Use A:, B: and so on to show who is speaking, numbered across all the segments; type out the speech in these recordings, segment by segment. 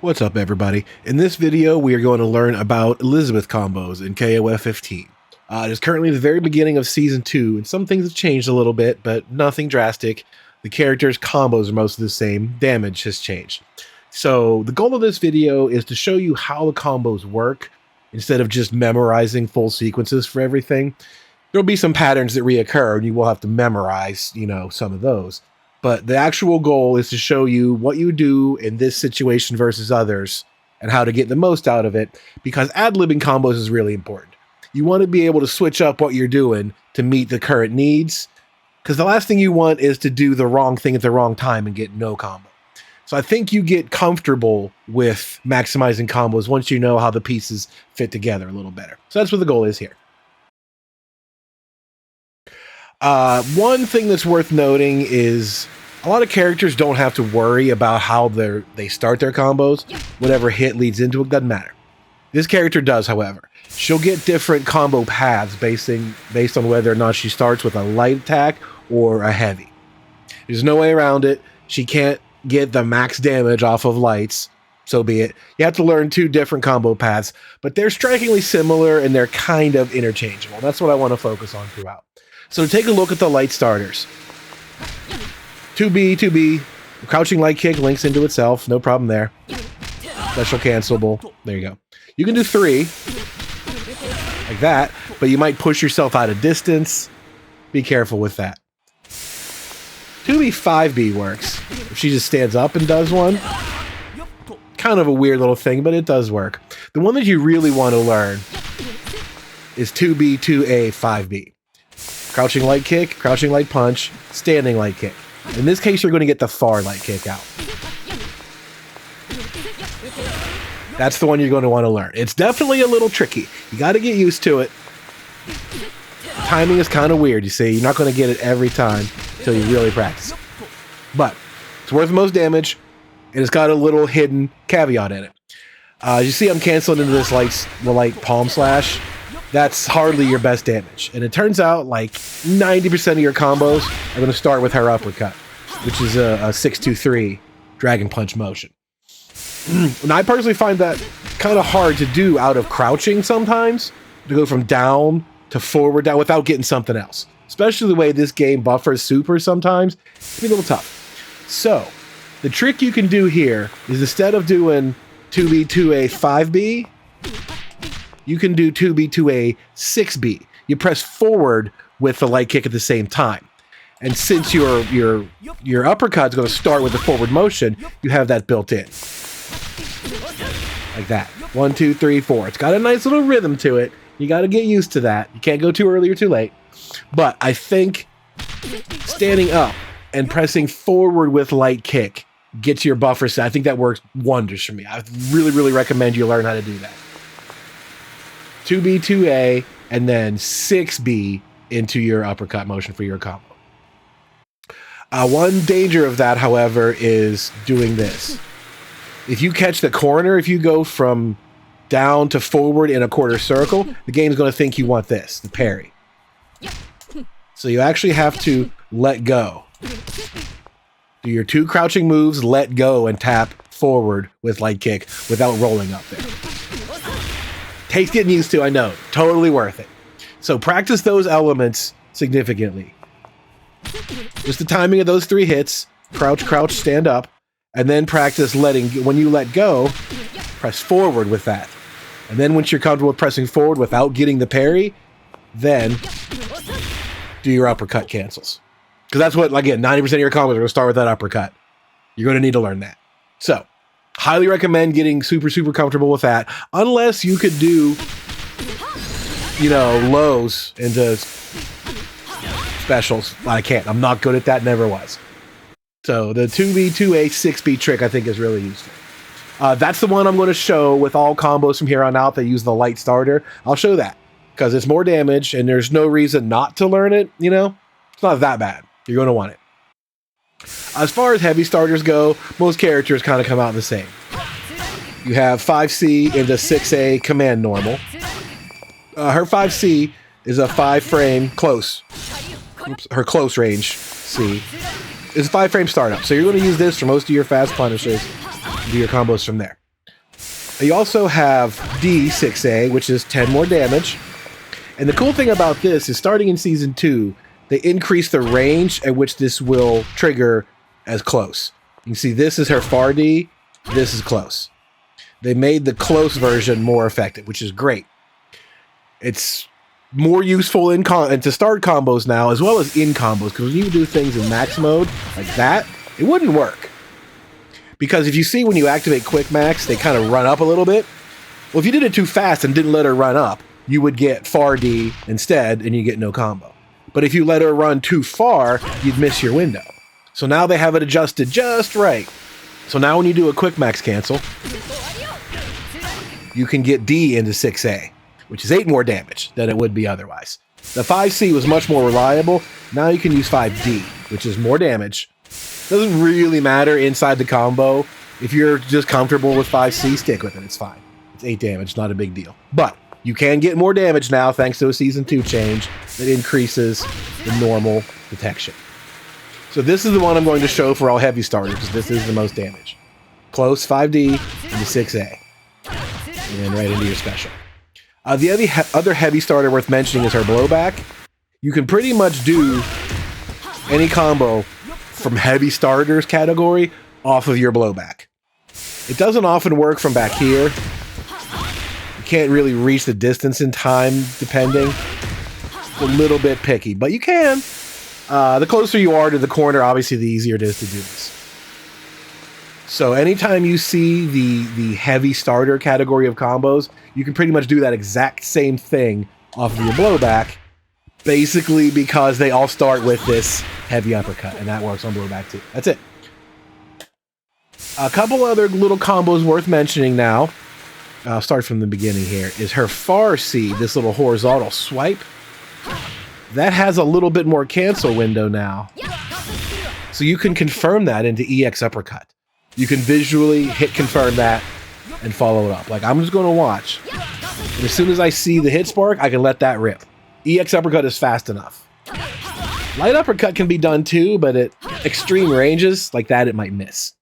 A: What's up, everybody? In this video, we are going to learn about Elisabeth combos in KOF 15. It is currently the very beginning of Season 2, and some things have changed a little bit, but nothing drastic. The characters' combos are mostly the same, damage has changed. So the goal of this video is to show you how the combos work, instead of just memorizing full sequences for everything. There'll be some patterns that reoccur, and you will have to memorize, some of those. But the actual goal is to show you what you do in this situation versus others and how to get the most out of it, because ad-libbing combos is really important. You want to be able to switch up what you're doing to meet the current needs, because the last thing you want is to do the wrong thing at the wrong time and get no combo. So I think you get comfortable with maximizing combos once you know how the pieces fit together a little better. So that's what the goal is here. One thing that's worth noting is a lot of characters don't have to worry about how they start their combos. Whatever hit leads into it doesn't matter. This character does, however. She'll get different combo paths based on whether or not she starts with a light attack or a heavy. There's no way around it. She can't get the max damage off of lights, so be it. You have to learn two different combo paths, but they're strikingly similar and they're kind of interchangeable. That's what I want to focus on throughout. So take a look at the light starters. 2B, crouching light kick links into itself, no problem there. Special cancelable, there you go. You can do 3, like that, but you might push yourself out of distance. Be careful with that. 2B, 5B works. If she just stands up and does one, kind of a weird little thing, but it does work. The one that you really want to learn is 2B, 2A, 5B. Crouching light kick, crouching light punch, standing light kick. In this case, you're going to get the far light kick out. That's the one you're going to want to learn. It's definitely a little tricky. You got to get used to it. Timing is kind of weird, you see. You're not going to get it every time until you really practice it. But it's worth the most damage, and it's got a little hidden caveat in it. You see I'm canceling into this the light palm slash. That's hardly your best damage. And it turns out like 90% of your combos are going to start with her uppercut, which is a 6-2-3 dragon punch motion. And I personally find that kind of hard to do out of crouching sometimes, to go from down to forward down without getting something else. Especially the way this game buffers super sometimes, it can be a little tough. So the trick you can do here is instead of doing 2B, 2A, 5B, you can do 2B, 2A, 6B. You press forward with the light kick at the same time. And since your uppercut is going to start with the forward motion, you have that built in. Like that. 1, 2, 3, 4. It's got a nice little rhythm to it. You got to get used to that. You can't go too early or too late. But I think standing up and pressing forward with light kick gets your buffer set. I think that works wonders for me. I really, really recommend you learn how to do that. 2B, 2A, and then 6B into your uppercut motion for your combo. One danger of that, however, is doing this. If you catch the corner, if you go from down to forward in a quarter circle, the game's going to think you want this, the parry. So you actually have to let go. Do your 2 crouching moves, let go, and tap forward with light kick without rolling up there. Takes getting used to, I know. Totally worth it. So practice those elements significantly. Just the timing of those 3 hits. Crouch, crouch, stand up. And then practice when you let go, press forward with that. And then once you're comfortable with pressing forward without getting the parry, then do your uppercut cancels. Because that's what, again, 90% of your combos are going to start with that uppercut. You're going to need to learn that. So, highly recommend getting super, super comfortable with that. Unless you could do, lows into specials. I can't. I'm not good at that. Never was. So the 2B, 2A, 6B trick I think is really useful. That's the one I'm going to show with all combos from here on out that use the light starter. I'll show that because it's more damage and there's no reason not to learn it. It's not that bad. You're going to want it. As far as heavy starters go, most characters kind of come out the same. You have 5C into 6A command normal. Her 5C is a 5-frame close. Oops, her close range C is a 5-frame startup. So you're going to use this for most of your fast punishers. Do your combos from there. You also have D, 6A, which is 10 more damage. And the cool thing about this is starting in Season 2, they increase the range at which this will trigger as close. You can see this is her far D, this is close. They made the close version more effective, which is great. It's more useful and to start combos now, as well as in combos, because when you do things in max mode like that, it wouldn't work. Because if you see when you activate QMAX, they kind of run up a little bit. Well, if you did it too fast and didn't let her run up, you would get far D instead, and you get no combo. But if you let her run too far, you'd miss your window. So now they have it adjusted just right. So now when you do a QMAX cancel, you can get D into 6A, which is 8 more damage than it would be otherwise. The 5C was much more reliable. Now you can use 5D, which is more damage. Doesn't really matter inside the combo. If you're just comfortable with 5C, stick with it. It's fine. It's 8 damage, not a big deal. But you can get more damage now thanks to a Season 2 change that increases the normal detection. So this is the one I'm going to show for all heavy starters, because this is the most damage. Close, 5D, into 6A. And then right into your special. The other heavy starter worth mentioning is her blowback. You can pretty much do any combo from heavy starters category off of your blowback. It doesn't often work from back here. You can't really reach the distance in time, depending. It's a little bit picky, but you can. The closer you are to the corner, obviously the easier it is to do this. So anytime you see the heavy starter category of combos, you can pretty much do that exact same thing off of your blowback, basically because they all start with this heavy uppercut, and that works on blowback too. That's it. A couple other little combos worth mentioning now. I'll start from the beginning here. Is her far C, this little horizontal swipe. That has a little bit more cancel window now. So you can confirm that into EX uppercut. You can visually hit confirm that and follow it up. Like, I'm just going to watch. And as soon as I see the hit spark, I can let that rip. EX uppercut is fast enough. Light uppercut can be done too, but at extreme ranges like that, it might miss.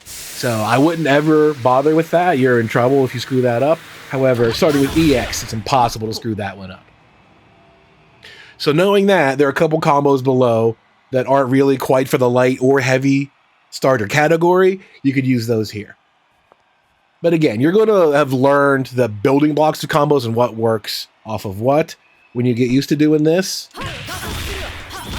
A: So I wouldn't ever bother with that. You're in trouble if you screw that up. However, starting with EX, it's impossible to screw that one up. So knowing that, there are a couple combos below that aren't really quite for the light or heavy starter category. You could use those here. But again, you're going to have learned the building blocks of combos and what works off of what when you get used to doing this.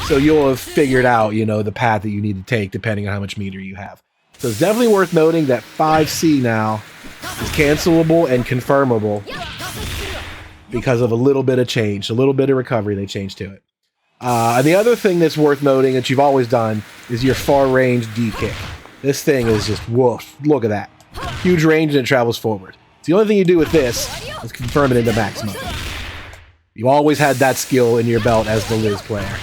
A: So you'll have figured out, you know, the path that you need to take depending on how much meter you have. So it's definitely worth noting that 5C now is cancelable and confirmable because of a little bit of change, a little bit of recovery they changed to it. And the other thing that's worth noting that you've always done is your far range D kick. This thing is just woof. Look at that. Huge range and it travels forward. So the only thing you do with this is confirm it into max mode. You always had that skill in your belt as the Liz player.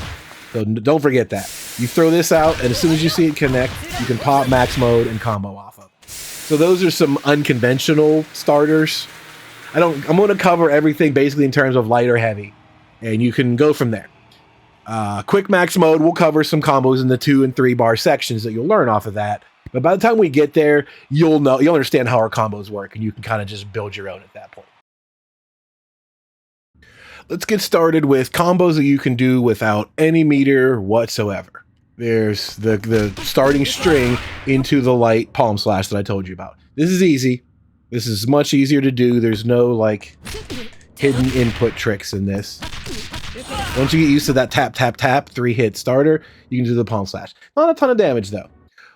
A: So don't forget that. You throw this out, and as soon as you see it connect, you can pop max mode and combo off of. So those are some unconventional starters. I'm going to cover everything basically in terms of light or heavy, and you can go from there. Quick max mode, we'll cover some combos in the 2 and 3 bar sections that you'll learn off of that. But by the time we get there, you'll understand how our combos work, and you can kind of just build your own at that point. Let's get started with combos that you can do without any meter whatsoever. There's the starting string into the light palm slash that I told you about. This is easy. This is much easier to do. There's no like hidden input tricks in this. Once you get used to that tap, tap, tap, 3-hit starter, you can do the palm slash. Not a ton of damage though.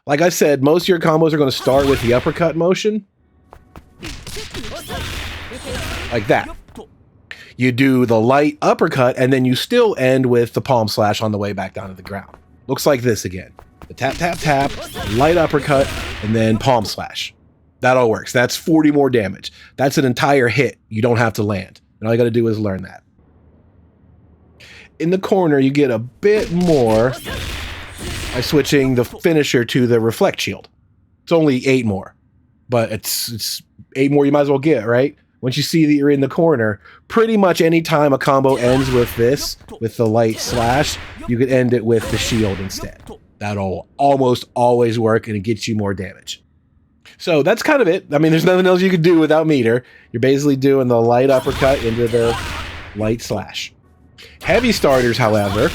A: Like I said, most of your combos are going to start with the uppercut motion. Like that. You do the light uppercut, and then you still end with the palm slash on the way back down to the ground. Looks like this again. The tap, tap, tap, light uppercut, and then palm slash. That all works. That's 40 more damage. That's an entire hit. You don't have to land. And all you got to do is learn that. In the corner, you get a bit more by switching the finisher to the reflect shield. It's only 8 more, but it's 8 more you might as well get, right? Once you see that you're in the corner, pretty much any time a combo ends with this, with the light slash, you could end it with the shield instead. That'll almost always work, and it gets you more damage. So that's kind of it. I mean, there's nothing else you could do without meter. You're basically doing the light uppercut into the light slash. Heavy starters, however,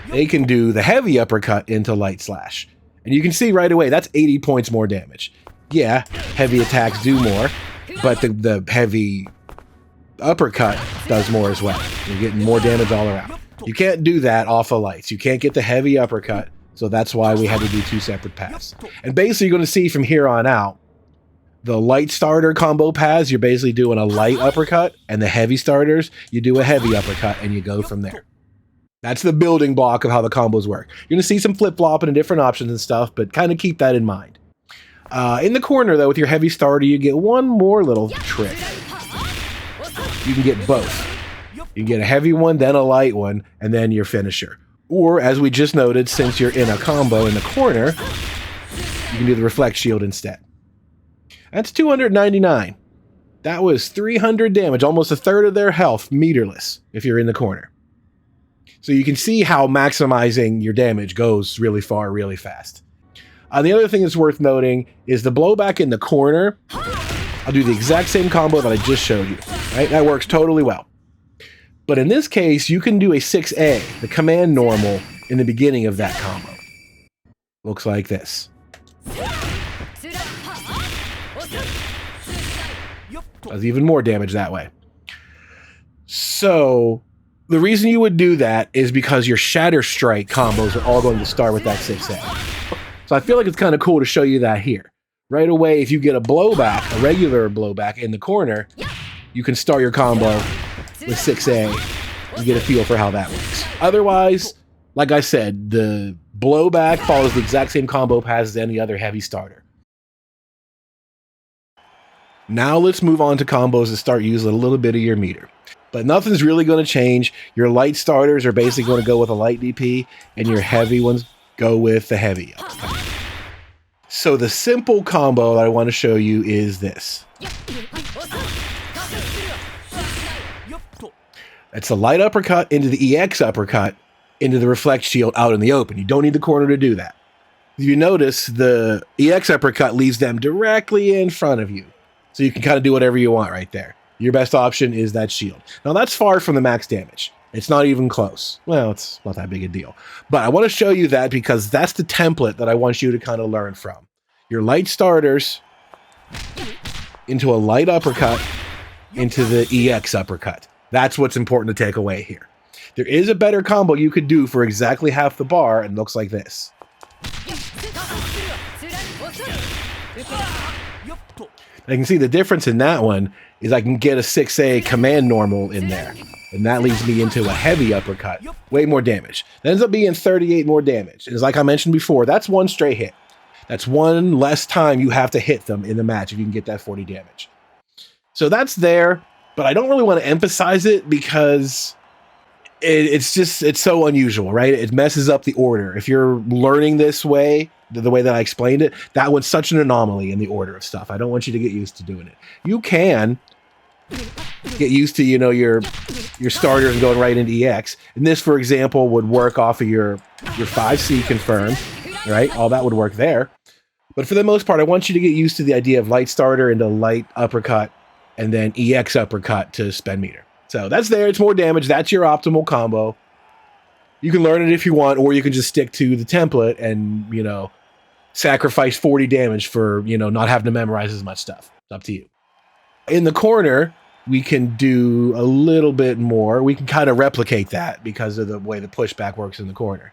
A: they can do the heavy uppercut into light slash. And you can see right away, that's 80 points more damage. Yeah, heavy attacks do more, but the heavy uppercut does more as well. You're getting more damage all around. You can't do that off of lights. You can't get the heavy uppercut, so that's why we had to do 2 separate paths. And basically, you're going to see from here on out, the light starter combo paths, you're basically doing a light uppercut, and the heavy starters, you do a heavy uppercut, and you go from there. That's the building block of how the combos work. You're going to see some flip-flopping and different options and stuff, but kind of keep that in mind. In the corner, though, with your heavy starter, you get one more little trick. You can get both. You can get a heavy one, then a light one, and then your finisher. Or, as we just noted, since you're in a combo in the corner, you can do the reflect shield instead. That's 299. That was 300 damage, almost a third of their health, meterless, if you're in the corner. So you can see how maximizing your damage goes really far, really fast. The other thing that's worth noting is the blowback in the corner. I'll do the exact same combo that I just showed you. Right? That works totally well. But in this case, you can do a 6A, the command normal, in the beginning of that combo. Looks like this. Does even more damage that way. So, the reason you would do that is because your Shatter Strike combos are all going to start with that 6A. So I feel like it's kind of cool to show you that here. Right away, if you get a blowback, a regular blowback in the corner, you can start your combo with 6A and get a feel for how that works. Otherwise, like I said, the blowback follows the exact same combo paths as any other heavy starter. Now let's move on to combos that start using a little bit of your meter. But nothing's really going to change. Your light starters are basically going to go with a light DP, and your heavy ones go with the heavy. So the simple combo that I want to show you is this. It's a light uppercut into the EX uppercut into the reflect shield out in the open. You don't need the corner to do that. If you notice, the EX uppercut leaves them directly in front of you. So you can kind of do whatever you want right there. Your best option is that shield. Now that's far from the max damage. It's not even close. Well, it's not that big a deal. But I want to show you that because that's the template that I want you to kind of learn from. Your light starters into a light uppercut into the EX uppercut. That's what's important to take away here. There is a better combo you could do for exactly half the bar, and it looks like this. I can see the difference in that one is I can get a 6A command normal in there. And that leads me into a heavy uppercut. Way more damage. That ends up being 38 more damage. And like I mentioned before, that's one straight hit. That's one less time you have to hit them in the match if you can get that 40 damage. So that's there, but I don't really want to emphasize it because it's so unusual, right? It messes up the order. If you're learning this way, the way that I explained it, that one's such an anomaly in the order of stuff. I don't want you to get used to doing it. You can get used to, your starters going right into EX. And this, for example, would work off of your 5C confirmed, right? All that would work there. But for the most part, I want you to get used to the idea of light starter into light uppercut and then EX uppercut to spend meter. So that's there. It's more damage. That's your optimal combo. You can learn it if you want, or you can just stick to the template and, sacrifice 40 damage for, not having to memorize as much stuff. It's up to you. In the corner, we can do a little bit more. We can kind of replicate that because of the way the pushback works in the corner.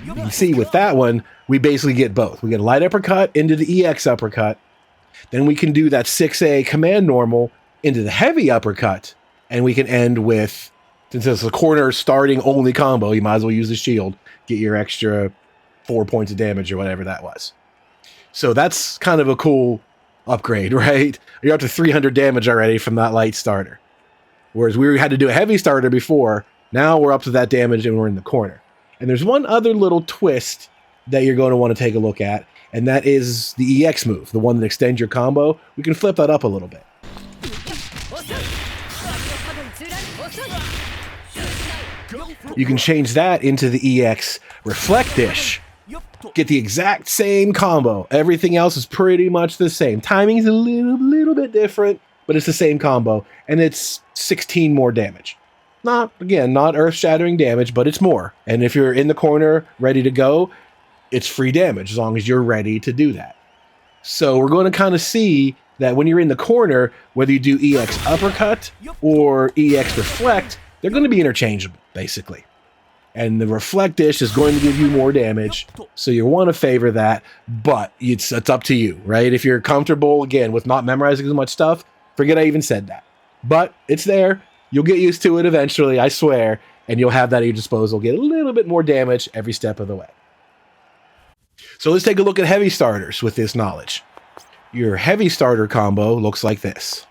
A: You can see with that one, we basically get both. We get a light uppercut into the EX uppercut. Then we can do that 6A command normal into the heavy uppercut. And we can end with, since it's a corner starting only combo, you might as well use the shield. Get your extra 4 points of damage or whatever that was. So that's kind of a cool upgrade, right? You're up to 300 damage already from that light starter. Whereas we had to do a heavy starter before. Now we're up to that damage and we're in the corner. And there's one other little twist that you're going to want to take a look at, and that is the EX move, the one that extends your combo. We can flip that up a little bit. You can change that into the EX Reflect Dish. Get the exact same combo. Everything else is pretty much the same. Timing is a little bit different, but it's the same combo, and it's 16 more damage. Not earth-shattering damage, but it's more. And if you're in the corner, ready to go, it's free damage, as long as you're ready to do that. So we're going to kind of see that when you're in the corner, whether you do EX Uppercut or EX Reflect, they're going to be interchangeable, basically. And the Reflect Dish is going to give you more damage, so you want to favor that, but it's up to you, right? If you're comfortable, again, with not memorizing as much stuff, forget I even said that. But it's there. You'll get used to it eventually, I swear, and you'll have that at your disposal. Get a little bit more damage every step of the way. So let's take a look at heavy starters with this knowledge. Your heavy starter combo looks like this.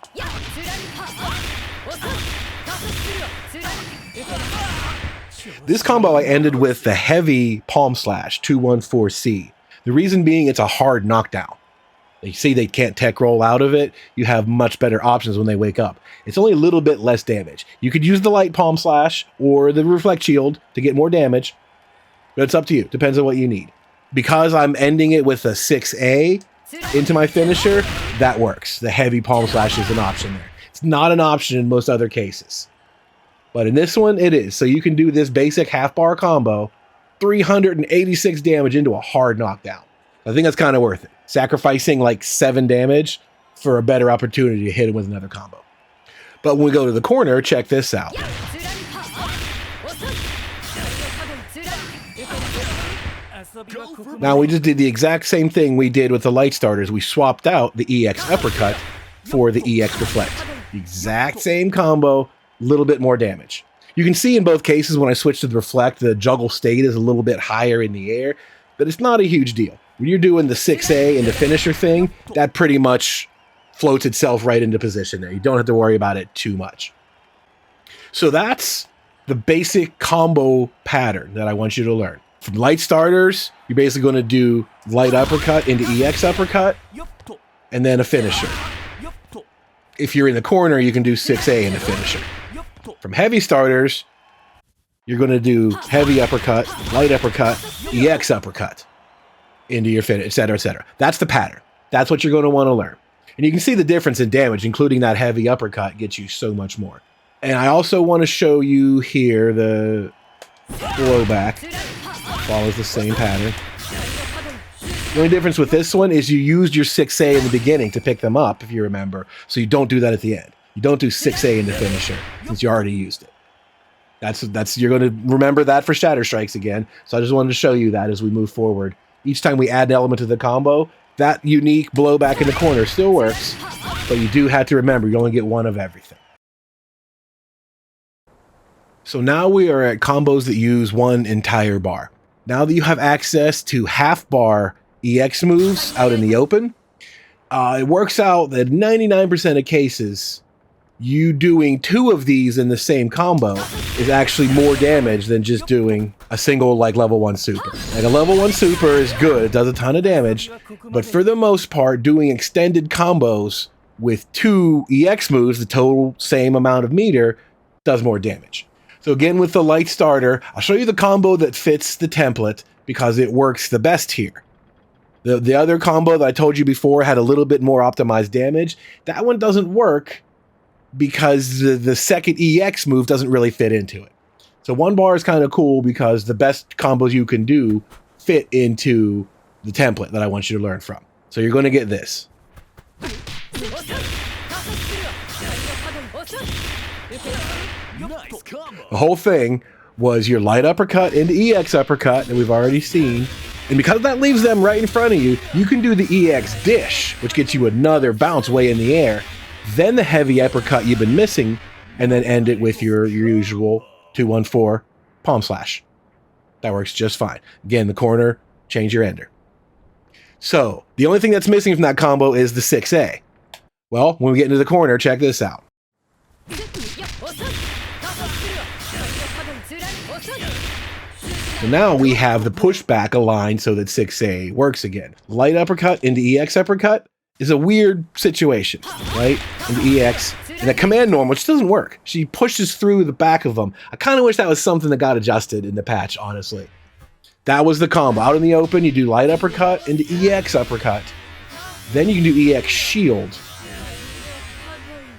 A: This combo I ended with the heavy Palm Slash 214C. The reason being it's a hard knockdown. You see they can't tech roll out of it. You have much better options when they wake up. It's only a little bit less damage. You could use the light Palm Slash or the Reflect Shield to get more damage, but it's up to you. Depends on what you need. Because I'm ending it with a 6A into my finisher, that works. The heavy Palm Slash is an option there. It's not an option in most other cases. But in this one, it is. So you can do this basic half-bar combo, 386 damage into a hard knockdown. I think that's kind of worth it. Sacrificing like 7 damage for a better opportunity to hit him with another combo. But when we go to the corner, check this out. Now we just did the exact same thing we did with the light starters. We swapped out the EX Uppercut for the EX Reflect. The exact same combo, a little bit more damage. You can see in both cases when I switched to the Reflect, the juggle state is a little bit higher in the air, but it's not a huge deal. When you're doing the 6A and the finisher thing, that pretty much floats itself right into position there. You don't have to worry about it too much. So that's the basic combo pattern that I want you to learn. From light starters, you're basically going to do light uppercut into EX uppercut, and then a finisher. If you're in the corner, you can do 6A and a finisher. From heavy starters, you're going to do heavy uppercut, light uppercut, EX uppercut into your finish, etc., etc. That's the pattern. That's what you're going to want to learn. And you can see the difference in damage, including that heavy uppercut gets you so much more. And I also want to show you here the blowback. Follows the same pattern. The only difference with this one is you used your 6A in the beginning to pick them up, if you remember, so you don't do that at the end. You don't do 6A in the finisher, since you already used it. That's you're going to remember that for Shatter Strikes again, so I just wanted to show you that as we move forward. Each time we add an element to the combo, that unique blowback in the corner still works, but you do have to remember you only get one of everything. So now we are at combos that use one entire bar. Now that you have access to half-bar EX moves out in the open, it works out that 99% of cases, you doing 2 of these in the same combo is actually more damage than just doing a single like level 1 super. Like a level 1 super is good, it does a ton of damage, but for the most part, doing extended combos with 2 EX moves, the total same amount of meter, does more damage. So again, with the light starter, I'll show you the combo that fits the template because it works the best here. The other combo that I told you before had a little bit more optimized damage. That one doesn't work because the second EX move doesn't really fit into it. So 1 bar is kind of cool because the best combos you can do fit into the template that I want you to learn from. So you're going to get this. The whole thing was your light uppercut into EX uppercut that we've already seen. And because that leaves them right in front of you, you can do the EX dish, which gets you another bounce way in the air. Then the heavy uppercut you've been missing, and then end it with your usual 214 palm slash. That works just fine. Again, the corner, change your ender. So the only thing that's missing from that combo is the 6A. Well, when we get into the corner, check this out. So now we have the pushback aligned so that 6A works again. Light uppercut into EX uppercut is a weird situation, right? Into EX, And the command norm, which doesn't work. She pushes through the back of them. I kind of wish that was something that got adjusted in the patch, honestly. That was the combo. Out in the open, you do light uppercut into EX uppercut. Then you can do EX shield.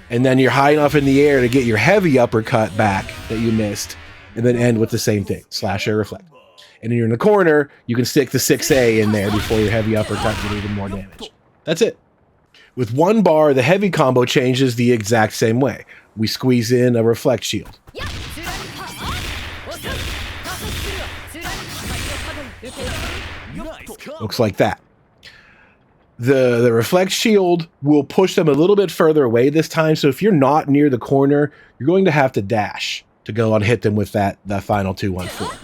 A: And then you're high enough in the air to get your heavy uppercut back that you missed. And then end with the same thing, slash or reflect. And then you're in the corner, you can stick the 6A in there before your heavy uppercut to do even more damage. That's it. With one bar, the heavy combo changes the exact same way. We squeeze in a reflect shield. Looks like that. The reflect shield will push them a little bit further away this time, so if you're not near the corner, you're going to have to dash to go and hit them with that final 2-1-4.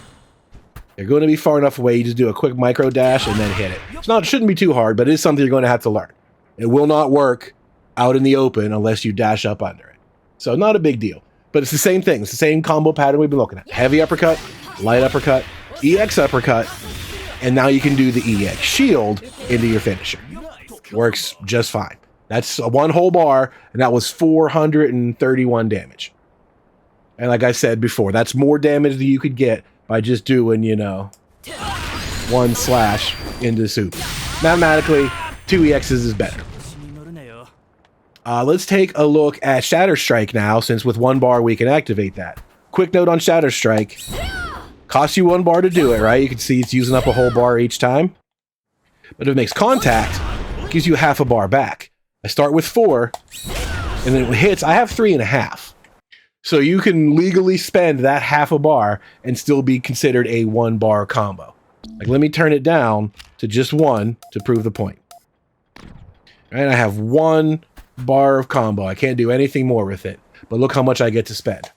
A: They're going to be far enough away, you just do a quick micro dash and then hit it. It shouldn't be too hard, but it is something you're going to have to learn. It will not work out in the open unless you dash up under it. So not a big deal. But it's the same thing. It's the same combo pattern we've been looking at. Heavy uppercut, light uppercut, EX uppercut, and now you can do the EX shield into your finisher. Works just fine. That's a one whole bar, and that was 431 damage. And like I said before, that's more damage than you could get by just doing, one slash into super. Mathematically, 2 EXs is better. Let's take a look at Shatter Strike now, since with one bar we can activate that. Quick note on Shatter Strike. Costs you 1 bar to do it, right? You can see it's using up a whole bar each time. But if it makes contact, it gives you half a bar back. I start with 4, and then when it hits, I have 3.5. So you can legally spend that half a bar and still be considered a 1 bar combo. Like, let me turn it down to just 1 to prove the point. And I have 1 bar of combo. I can't do anything more with it. But look how much I get to spend.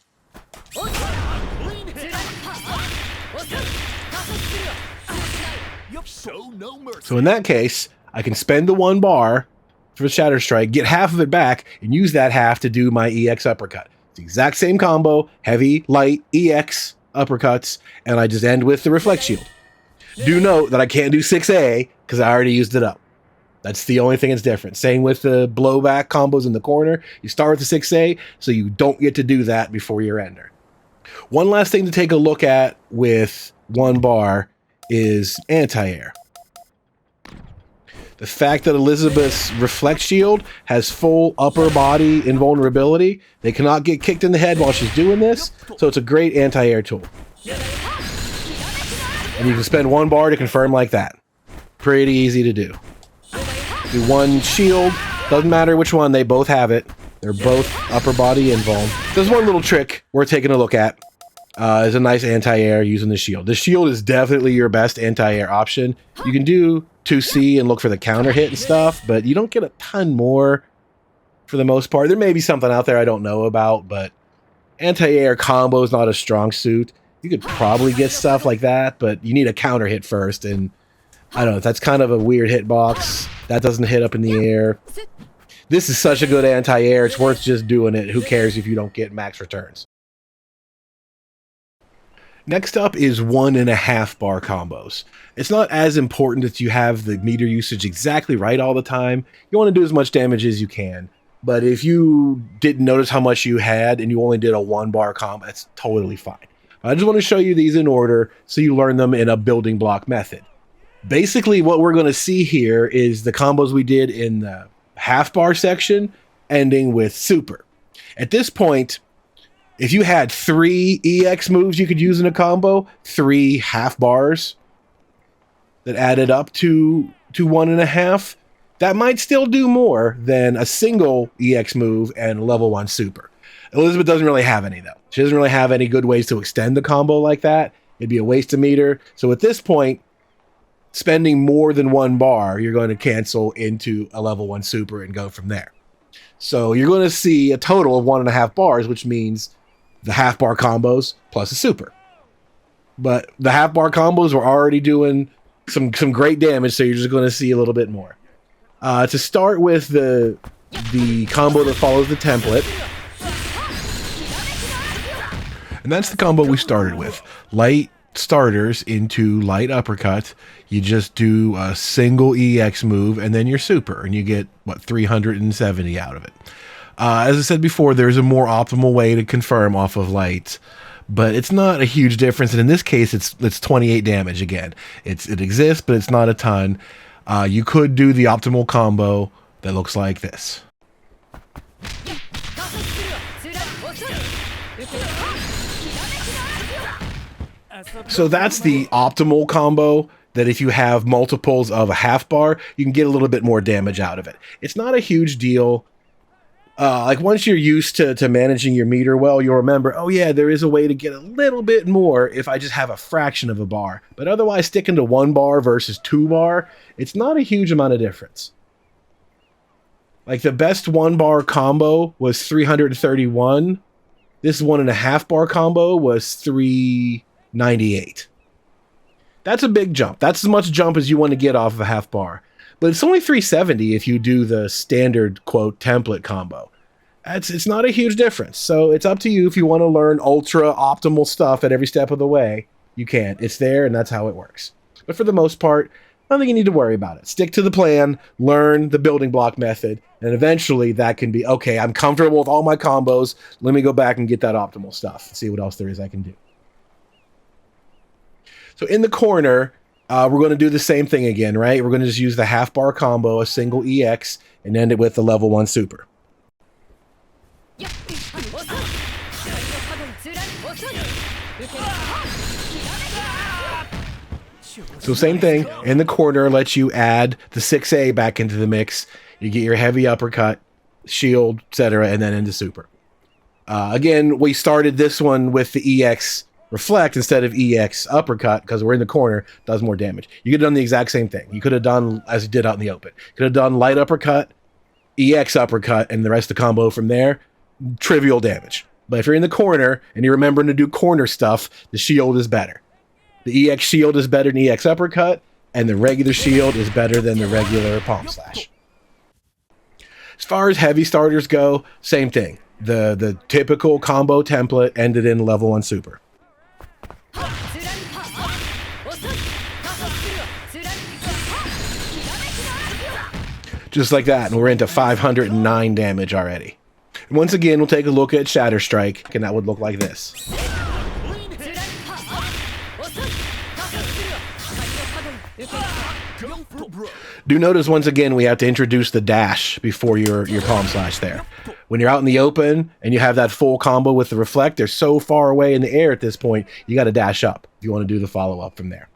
A: So in that case, I can spend the 1 bar for Shatter Strike, get half of it back, and use that half to do my EX uppercut. It's the exact same combo, heavy, light, EX uppercuts, and I just end with the reflect shield. Do note that I can't do 6A because I already used it up. That's the only thing that's different. Same with the blowback combos in the corner. You start with the 6A, so you don't get to do that before your ender. One last thing to take a look at with 1 bar is anti-air. The fact that Elisabeth's reflect shield has full upper body invulnerability, they cannot get kicked in the head while she's doing this, so it's a great anti-air tool. And you can spend 1 bar to confirm like that. Pretty easy to do. Do 1 shield, doesn't matter which one, they both have it. They're both upper body invuln. There's one little trick worth taking a look at. Is a nice anti-air using the shield. The shield is definitely your best anti-air option. You can do 2C and look for the counter hit and stuff, but you don't get a ton more for the most part. There may be something out there I don't know about, but anti-air combo is not a strong suit. You could probably get stuff like that, but you need a counter hit first, and I don't know, that's kind of a weird hitbox. That doesn't hit up in the air. This is such a good anti-air, it's worth just doing it. Who cares if you don't get max returns? Next up is 1.5 bar combos. It's not as important that you have the meter usage exactly right all the time. You want to do as much damage as you can. But if you didn't notice how much you had and you only did a 1 bar combo, that's totally fine. I just want to show you these in order so you learn them in a building block method. Basically, what we're going to see here is the combos we did in the half bar section ending with super. At this point, if you had 3 EX moves you could use in a combo, 3 half bars that added up to 1.5, that might still do more than a single EX move and level 1 super. Elisabeth doesn't really have any, though. She doesn't really have any good ways to extend the combo like that. It'd be a waste of meter. So at this point, spending more than 1 bar, you're going to cancel into a level 1 super and go from there. So you're going to see a total of 1.5 bars, which means the half bar combos plus a super. But the half bar combos were already doing some great damage, so you're just going to see a little bit more. To start with the combo that follows the template, and that's the combo we started with. Light starters into light uppercut. You just do a single EX move and then your super, and you get, 370 out of it. As I said before, there's a more optimal way to confirm off of light, but it's not a huge difference. And in this case, it's 28 damage again. It exists, but it's not a ton. You could do the optimal combo that looks like this. So that's the optimal combo, that if you have multiples of a half bar, you can get a little bit more damage out of it. It's not a huge deal. Like once you're used to managing your meter well, you'll remember, oh yeah, there is a way to get a little bit more if I just have a fraction of a bar. But otherwise, sticking to 1 bar versus 2 bar, it's not a huge amount of difference. Like the best 1 bar combo was 331. This 1.5 bar combo was 398. That's a big jump. That's as much jump as you want to get off of a half bar. But it's only 370 if you do the standard, quote, template combo. It's not a huge difference. So it's up to you if you want to learn ultra optimal stuff at every step of the way. You can. It's there, and that's how it works. But for the most part, I don't think you need to worry about it. Stick to the plan, learn the building block method, and eventually that can be, okay, I'm comfortable with all my combos. Let me go back and get that optimal stuff. See what else there is I can do. So in the corner, we're going to do the same thing again, right? We're going to just use the half bar combo, a single EX, and end it with the level 1 super. So same thing, in the corner lets you add the 6A back into the mix. You get your heavy uppercut, shield, etc., and then into super. Again, we started this one with the EX reflect instead of EX uppercut because we're in the corner, does more damage. You could have done the exact same thing. You could have done as you did out in the open. Could have done light uppercut, EX uppercut, and the rest of the combo from there, trivial damage. But if you're in the corner and you're remembering to do corner stuff, the shield is better. The EX shield is better than EX uppercut, and the regular shield is better than the regular palm slash. As far as heavy starters go, same thing. The typical combo template ended in level 1 super. Just like that, and we're into 509 damage already. And once again, we'll take a look at Shatter Strike, and that would look like this. Do notice once again we have to introduce the dash before your palm slash there. When you're out in the open and you have that full combo with the reflect, they're so far away in the air at this point, you got to dash up if you want to do the follow-up from there.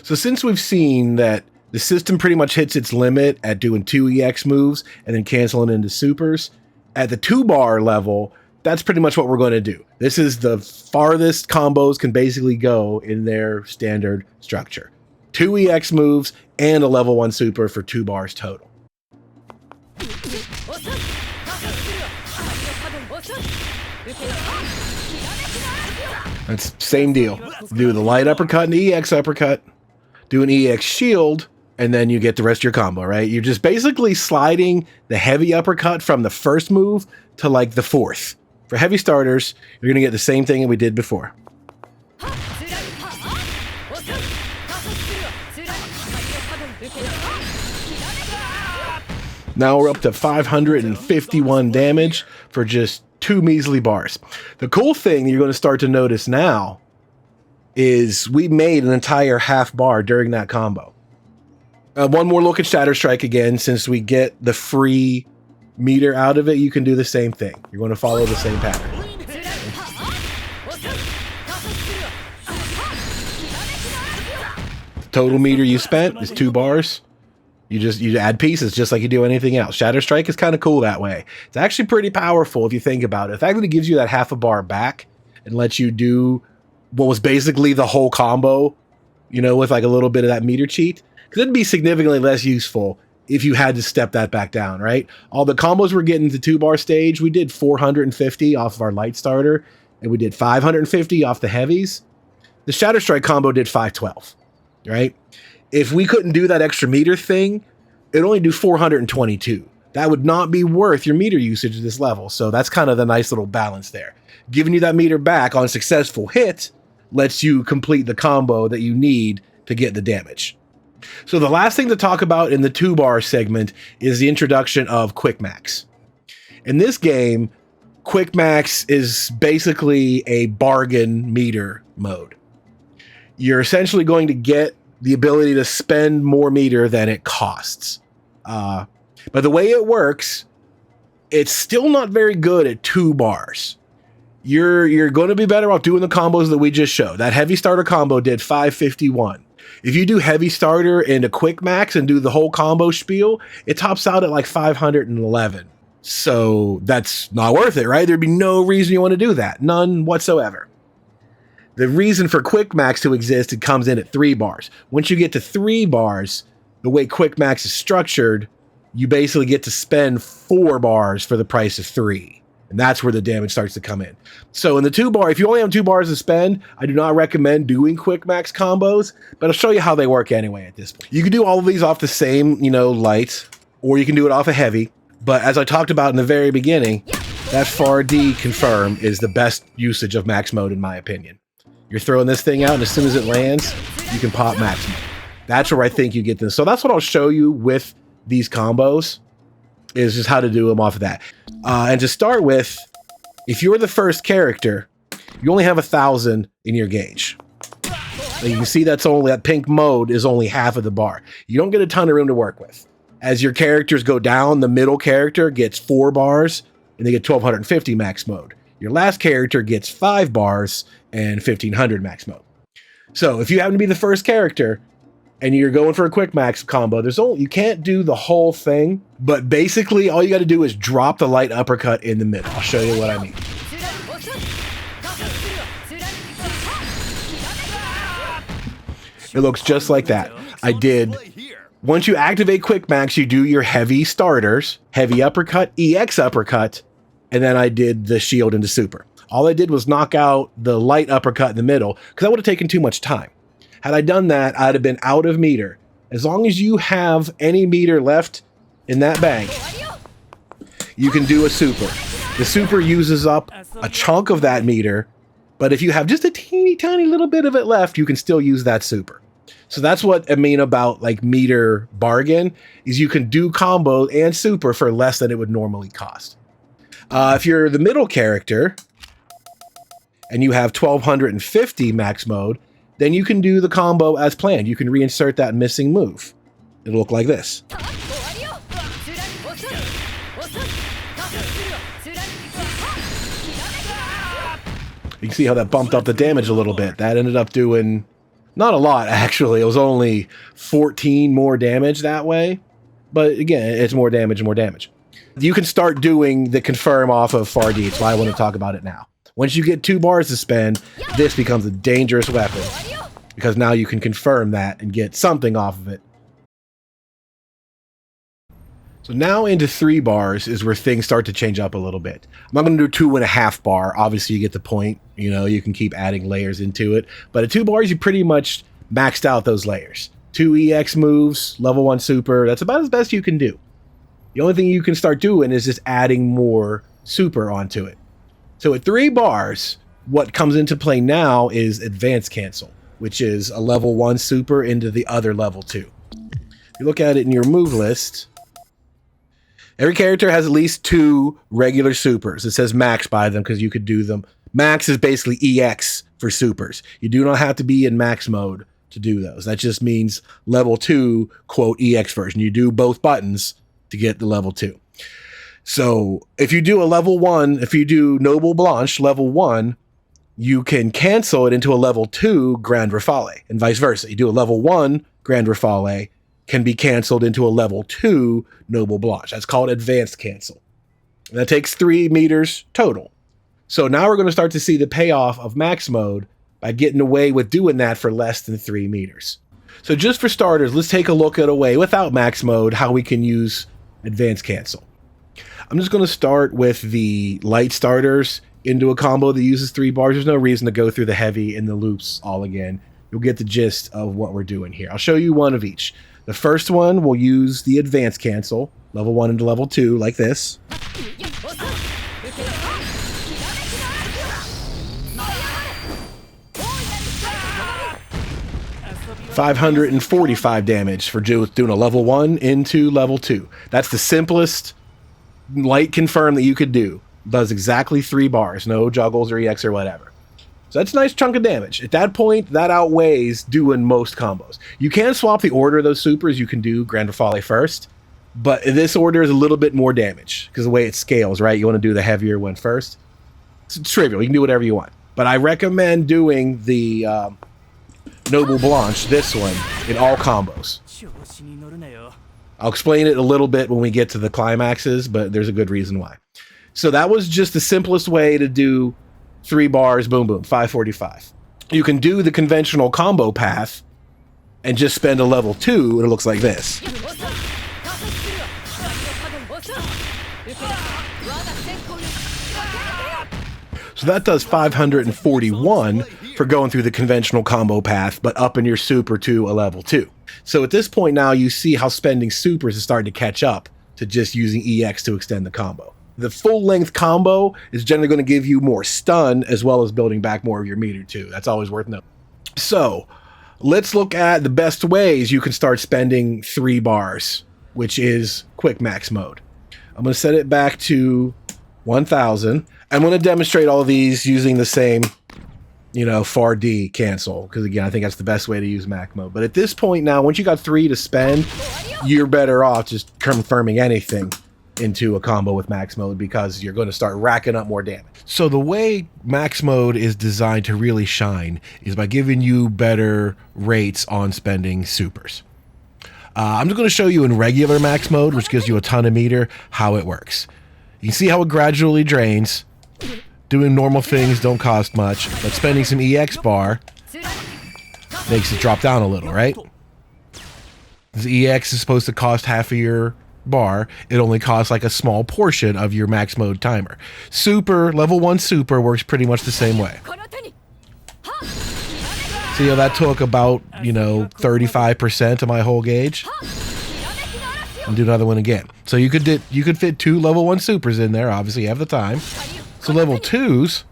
A: So since we've seen that the system pretty much hits its limit at doing 2 EX moves and then canceling into supers, at the 2 bar level, that's pretty much what we're going to do. This is the farthest combos can basically go in their standard structure. 2 EX moves and a level 1 super for 2 bars total. That's same deal. Do the light uppercut and the EX uppercut, do an EX shield, and then you get the rest of your combo, right? You're just basically sliding the heavy uppercut from the first move to like the 4th. For heavy starters, you're going to get the same thing that we did before. Now we're up to 551 damage for just 2 measly bars. The cool thing you're going to start to notice now is we made an entire half bar during that combo. One more look at Shatter Strike again. Since we get the free meter out of it, you can do the same thing. You're going to follow the same pattern. The total meter you spent is 2 bars. You add pieces just like you do anything else. Shatter Strike is kind of cool that way. It's actually pretty powerful if you think about it. The fact that it gives you that half a bar back and lets you do what was basically the whole combo, you know, with like a little bit of that meter cheat, because it'd be significantly less useful if you had to step that back down, right? All the combos we're getting to 2 bar stage, we did 450 off of our light starter, and we did 550 off the heavies. The Shatter Strike combo did 512, right? If we couldn't do that extra meter thing, it'd only do 422. That would not be worth your meter usage at this level. So that's kind of the nice little balance there. Giving you that meter back on successful hit lets you complete the combo that you need to get the damage. So the last thing to talk about in the 2-bar segment is the introduction of QMAX. In this game, QMAX is basically a bargain meter mode. You're essentially going to get the ability to spend more meter than it costs. But the way it works, it's still not very good at 2 bars. You're going to be better off doing the combos that we just showed. That heavy starter combo did 551. If you do heavy starter into QMAX and do the whole combo spiel, it tops out at like 511. So that's not worth it, right? There'd be no reason you want to do that. None whatsoever. The reason for QMAX to exist, it comes in at 3 bars. Once you get to 3 bars, the way QMAX is structured, you basically get to spend 4 bars for the price of 3. And that's where the damage starts to come in. So in the 2-bar, if you only have 2 bars to spend, I do not recommend doing QMAX combos, but I'll show you how they work anyway at this point. You can do all of these off the same, light, or you can do it off a heavy. But as I talked about in the very beginning, that FAR D confirm is the best usage of max mode in my opinion. You're throwing this thing out, and as soon as it lands, you can pop max mode. That's where I think you get this. So that's what I'll show you with these combos, is just how to do them off of that. And to start with, if you're the first character, you only have 1,000 in your gauge. And you can see that pink mode is only half of the bar. You don't get a ton of room to work with. As your characters go down, the middle character gets 4 bars, and they get 1,250 max mode. Your last character gets 5 bars and 1,500 max mode. So if you happen to be the first character, and you're going for a QMAX combo, you can't do the whole thing, but basically all you got to do is drop the light uppercut in the middle. I'll show you what I mean. It looks just like that. Once you activate QMAX, you do your heavy starters, heavy uppercut, EX uppercut, and then I did the shield into super. All I did was knock out the light uppercut in the middle, because that would have taken too much time. Had I done that, I'd have been out of meter. As long as you have any meter left in that bank, you can do a super. The super uses up a chunk of that meter, but if you have just a teeny tiny little bit of it left, you can still use that super. So that's what I mean about like meter bargain, is you can do combo and super for less than it would normally cost. If you're the middle character and you have 1,250 max mode, then you can do the combo as planned. You can reinsert that missing move. It'll look like this. You can see how that bumped up the damage a little bit. That ended up doing not a lot, actually. It was only 14 more damage that way. But again, it's more damage and more damage. You can start doing the confirm off of FAR D. That's why I want to talk about it now. Once you get 2 bars to spend, this becomes a dangerous weapon, because now you can confirm that and get something off of it. So now into 3 bars is where things start to change up a little bit. I'm not going to do 2.5 bar. Obviously, you get the point. You can keep adding layers into it. But at 2 bars, you pretty much maxed out those layers. 2 EX moves, level 1 super. That's about as best you can do. The only thing you can start doing is just adding more super onto it. So at 3 bars, what comes into play now is advanced cancel, which is a level 1 super into the other level 2. If you look at it in your move list, every character has at least 2 regular supers. It says max by them because you could do them. Max is basically EX for supers. You do not have to be in max mode to do those. That just means level 2, quote, EX version. You do both buttons to get the level 2. So if you do a level 1, if you do Noble Blanche level 1, you can cancel it into a level 2 Grand Rafale, and vice versa. You do a level 1 Grand Rafale, can be canceled into a level 2 Noble Blanche. That's called advanced cancel. And that takes 3 meters total. So now we're going to start to see the payoff of max mode by getting away with doing that for less than 3 meters. So just for starters, let's take a look at a way without max mode how we can use advanced cancel. I'm just going to start with the light starters into a combo that uses 3 bars. There's no reason to go through the heavy and the loops all again. You'll get the gist of what we're doing here. I'll show you one of each. The first one will use the advanced cancel, level 1 into level 2, like this. 545 damage for doing a level 1 into level 2. That's the simplest light confirm that you could do. Does exactly 3 bars, no juggles or EX or whatever. So that's a nice chunk of damage. At that point, that outweighs doing most combos. You can swap the order of those supers. You can do Grand Rafale first, but this order is a little bit more damage because the way it scales, right? You want to do the heavier one first. It's trivial. You can do whatever you want. But I recommend doing the Noble Blanche, this one, in all combos. I'll explain it a little bit when we get to the climaxes, but there's a good reason why. So that was just the simplest way to do 3 bars, boom, boom, 545. You can do the conventional combo path and just spend a level 2, and it looks like this. So that does 541 for going through the conventional combo path, but up in your super to a level 2. So at this point now, you see how spending supers is starting to catch up to just using EX to extend the combo. The full-length combo is generally going to give you more stun, as well as building back more of your meter too. That's always worth noting. So let's look at the best ways you can start spending 3 bars, which is quick max mode. I'm going to set it back to 1000. I'm going to demonstrate all of these using the same, FAR D cancel, because again, I think that's the best way to use Mac mode. But at this point now, once you got 3 to spend, you're better off just confirming anything into a combo with max mode, because you're going to start racking up more damage. So the way max mode is designed to really shine is by giving you better rates on spending supers. I'm just going to show you in regular max mode, which gives you a ton of meter, how it works. You can see how it gradually drains. Doing normal things don't cost much, but spending some EX bar makes it drop down a little, right? The EX is supposed to cost half of your bar. It only costs like a small portion of your max mode timer. Super, level 1 super works pretty much the same way. See how that took about, 35% of my whole gauge? And do another one again. So you could fit 2 level 1 supers in there. Obviously, you have the time. So level 2s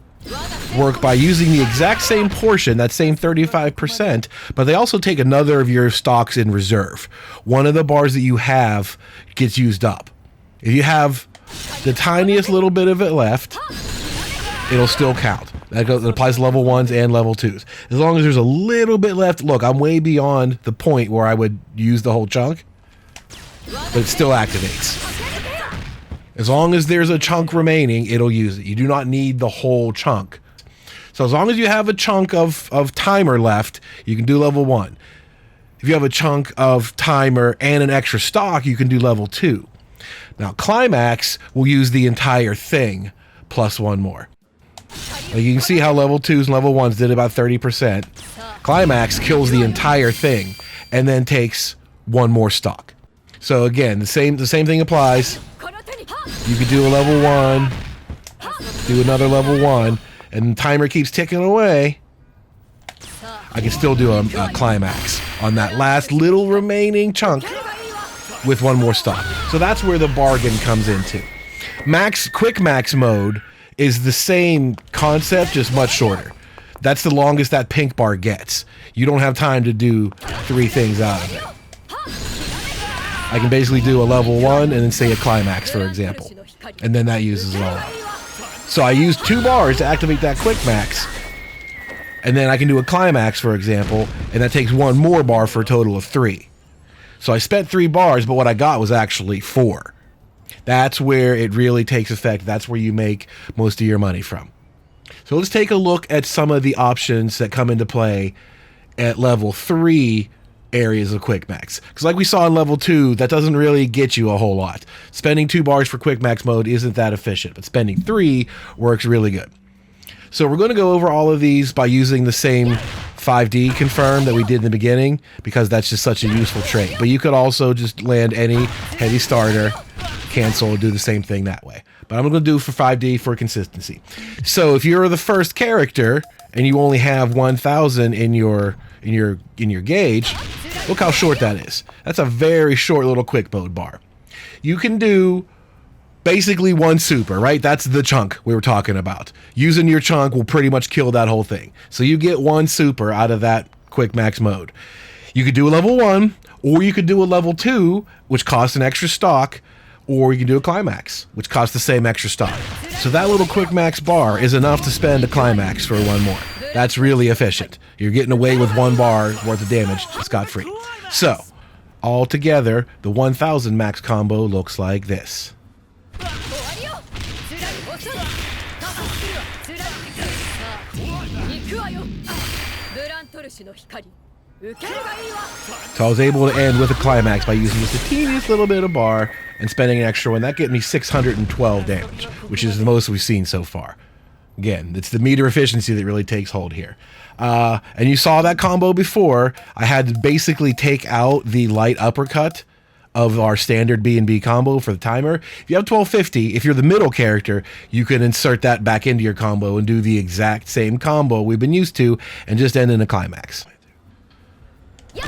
A: work by using the exact same portion, that same 35%, but they also take another of your stocks in reserve. One of the bars that you have gets used up. If you have the tiniest little bit of it left, it'll still count. That applies to level 1s and level 2s. As long as there's a little bit left, look, I'm way beyond the point where I would use the whole chunk, but it still activates. As long as there's a chunk remaining, it'll use it. You do not need the whole chunk. So as long as you have a chunk of timer left, you can do level 1. If you have a chunk of timer and an extra stock, you can do level 2. Now, Climax will use the entire thing plus 1 more. Now, you can see how level 2s and level 1s did about 30%. Climax kills the entire thing and then takes 1 more stock. So again, the same thing applies. You could do a level 1, do another level 1, and the timer keeps ticking away. I can still do a climax on that last little remaining chunk with 1 more stock. So that's where the bargain comes into. Quick max mode is the same concept, just much shorter. That's the longest that pink bar gets. You don't have time to do 3 things out of it. I can basically do a level 1 and then say a climax, for example. And then that uses it all up. So I use 2 bars to activate that quick max. And then I can do a climax, for example, and that takes 1 more bar for a total of 3. So I spent 3 bars, but what I got was actually 4. That's where it really takes effect. That's where you make most of your money from. So let's take a look at some of the options that come into play at level 3 areas of quick max, because like we saw in level 2, that doesn't really get you a whole lot. Spending 2 bars for quick max mode isn't that efficient, but spending 3 works really good. So we're going to go over all of these by using the same 5D confirm that we did in the beginning, because that's just such a useful trait. But you could also just land any heavy starter, cancel, and do the same thing that way. But I'm going to do for 5D for consistency. So if you're the first character and you only have 1000 in your gauge, look how short that is. That's a very short little quick mode bar. You can do basically 1 super, right? That's the chunk we were talking about. Using your chunk will pretty much kill that whole thing. So you get 1 super out of that quick max mode. You could do a level 1, or you could do a level 2, which costs an extra stock, or you can do a climax, which costs the same extra stock. So that little quick max bar is enough to spend a climax for one more. That's really efficient. You're getting away with 1 bar worth of damage scot-free. So, altogether, the 1000 max combo looks like this. So I was able to end with a climax by using just the teeniest little bit of bar and spending an extra one. That gave me 612 damage, which is the most we've seen so far. Again, it's the meter efficiency that really takes hold here. And you saw that combo before. I had to basically take out the light uppercut of our standard B&B combo for the timer. If you have 1250, if you're the middle character, you can insert that back into your combo and do the exact same combo we've been used to and just end in a climax. So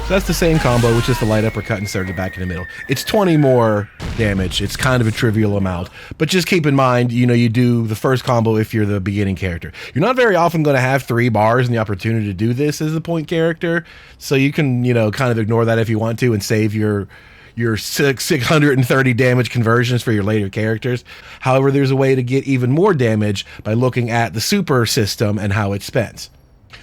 A: that's the same combo with just the light uppercut inserted back in the middle. It's 20 more damage. It's kind of a trivial amount, but just keep in mind, you do the first combo if you're the beginning character. You're not very often going to have 3 bars and the opportunity to do this as a point character, so you can, kind of ignore that if you want to and save your 630 damage conversions for your later characters. However, there's a way to get even more damage by looking at the super system and how it spends.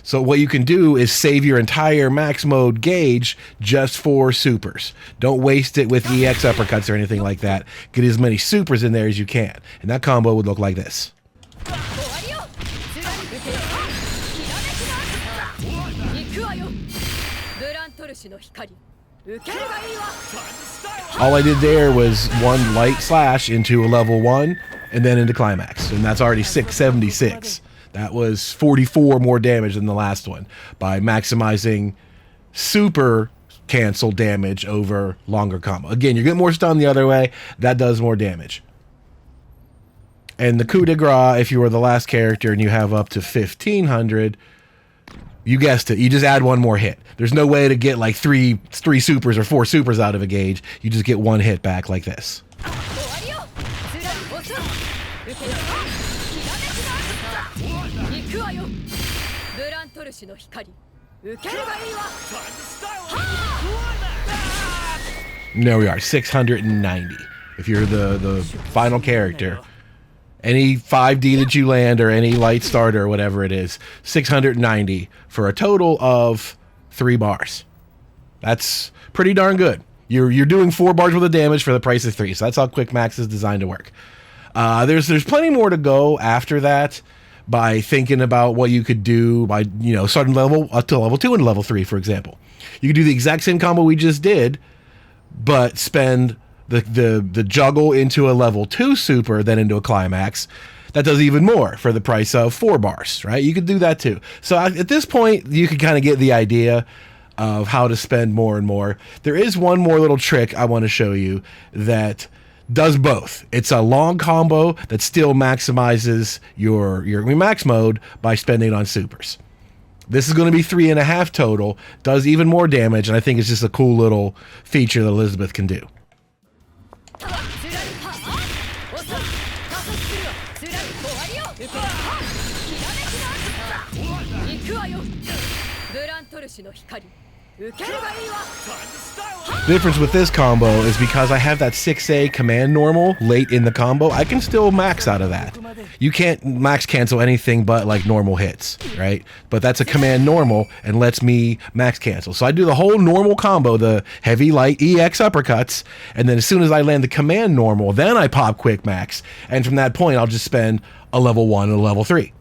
A: So what you can do is save your entire max mode gauge just for supers. Don't waste it with EX uppercuts or anything like that. Get as many supers in there as you can. And that combo would look like this. All I did there was 1 light slash into a level 1 and then into climax. And that's already 676. That was 44 more damage than the last one by maximizing super cancel damage over longer combo. Again, you get more stun the other way. That does more damage. And the coup de grace, if you were the last character and you have up to 1500, you guessed it, you just add 1 more hit. There's no way to get like 3 supers or 4 supers out of a gauge. You just get 1 hit back like this. There we are, 690. If you're the final character, any 5D that you land or any light starter or whatever it is, 690 for a total of 3 bars. That's pretty darn good. You're doing 4 bars worth of damage for the price of 3. So that's how Quick Max is designed to work. There's plenty more to go after that by thinking about what you could do by starting level up to level 2 and level 3, for example. You could do the exact same combo we just did, but spend the juggle into a level 2 super, then into a climax. That does even more for the price of 4 bars, right? You could do that too. So at this point, you can kind of get the idea of how to spend more and more. There is one more little trick I want to show you that does both. It's a long combo that still maximizes your max mode by spending on supers. This is going to be 3.5 total, does even more damage, and I think it's just a cool little feature that Elisabeth can do. The difference with this combo is because I have that 6A command normal late in the combo, I can still max out of that. You can't max cancel anything but like normal hits, right? But that's a command normal and lets me max cancel. So I do the whole normal combo, the heavy, light, EX uppercuts, and then as soon as I land the command normal, then I pop quick max. And from that point, I'll just spend a level 1 and a level 3.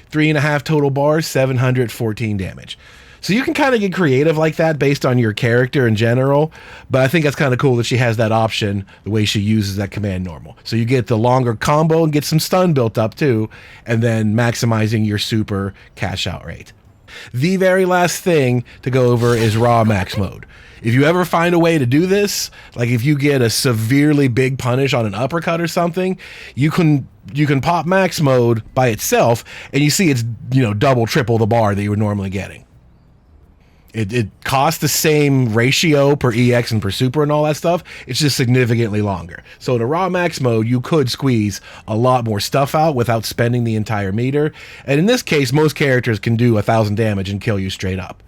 A: 3.5 total bars, 714 damage. So you can kind of get creative like that based on your character in general, but I think that's kind of cool that she has that option, the way she uses that command normal. So you get the longer combo and get some stun built up too, and then maximizing your super cash out rate. The very last thing to go over is raw max mode. If you ever find a way to do this, like if you get a severely big punish on an uppercut or something, you can pop max mode by itself and you see it's, double, triple the bar that you were normally getting. It costs the same ratio per EX and per super and all that stuff. It's just significantly longer. So in a raw max mode, you could squeeze a lot more stuff out without spending the entire meter. And in this case, most characters can do 1,000 damage and kill you straight up.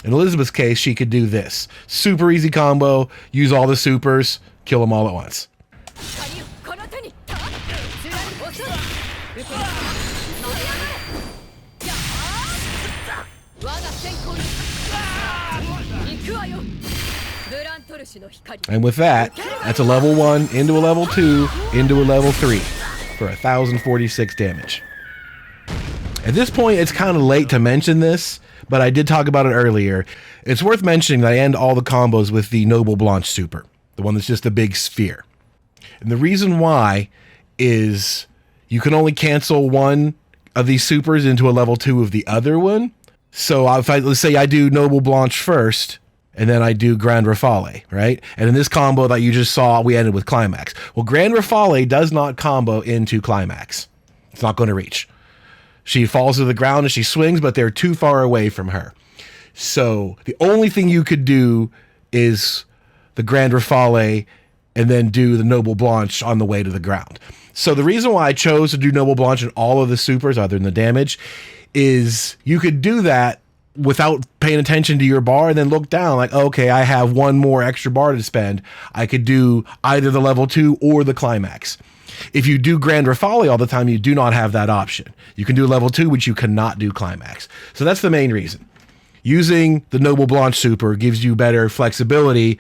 A: In Elisabeth's case, she could do this. Super easy combo, use all the supers, kill them all at once. And with that, that's a level 1 into a level 2 into a level 3 for 1,046 damage. At this point, it's kind of late to mention this, but I did talk about it earlier. It's worth mentioning that I end all the combos with the Noble Blanche super, the one that's just a big sphere. And the reason why is you can only cancel one of these supers into a level 2 of the other one. So if let's say I do Noble Blanche first, and then I do Grand Rafale, right? And in this combo that you just saw, we ended with Climax. Well, Grand Rafale does not combo into Climax. It's not going to reach. She falls to the ground as she swings, but they're too far away from her. So the only thing you could do is the Grand Rafale and then do the Noble Blanche on the way to the ground. So the reason why I chose to do Noble Blanche in all of the supers other than the damage is you could do that without paying attention to your bar and then look down like, okay, I have one more extra bar to spend. I could do either the level 2 or the Climax. If you do Grand Rafale all the time, you do not have that option. You can do level 2, which you cannot do Climax. So that's the main reason. Using the Noble Blanche super gives you better flexibility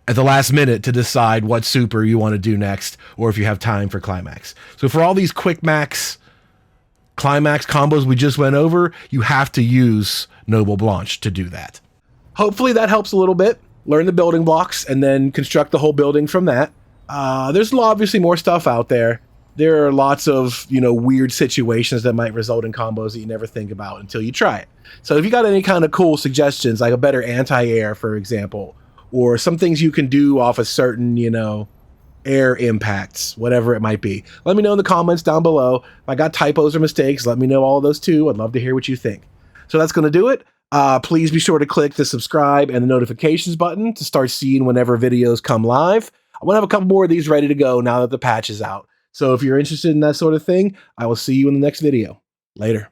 A: at the last minute to decide what super you want to do next, or if you have time for Climax. So for all these quick max Climax combos we just went over, you have to use Noble Blanche to do that. Hopefully that helps a little bit. Learn the building blocks and then construct the whole building from that. There's obviously more stuff out there. There are lots of, weird situations that might result in combos that you never think about until you try it. So if you got any kind of cool suggestions, like a better anti-air, for example, or some things you can do off of certain, air impacts, whatever it might be, let me know in the comments down below. If I got typos or mistakes, let me know all of those too. I'd love to hear what you think. So that's going to do it. Please be sure to click the subscribe and the notifications button to start seeing whenever videos come live. I want to have a couple more of these ready to go now that the patch is out. So if you're interested in that sort of thing, I will see you in the next video. Later.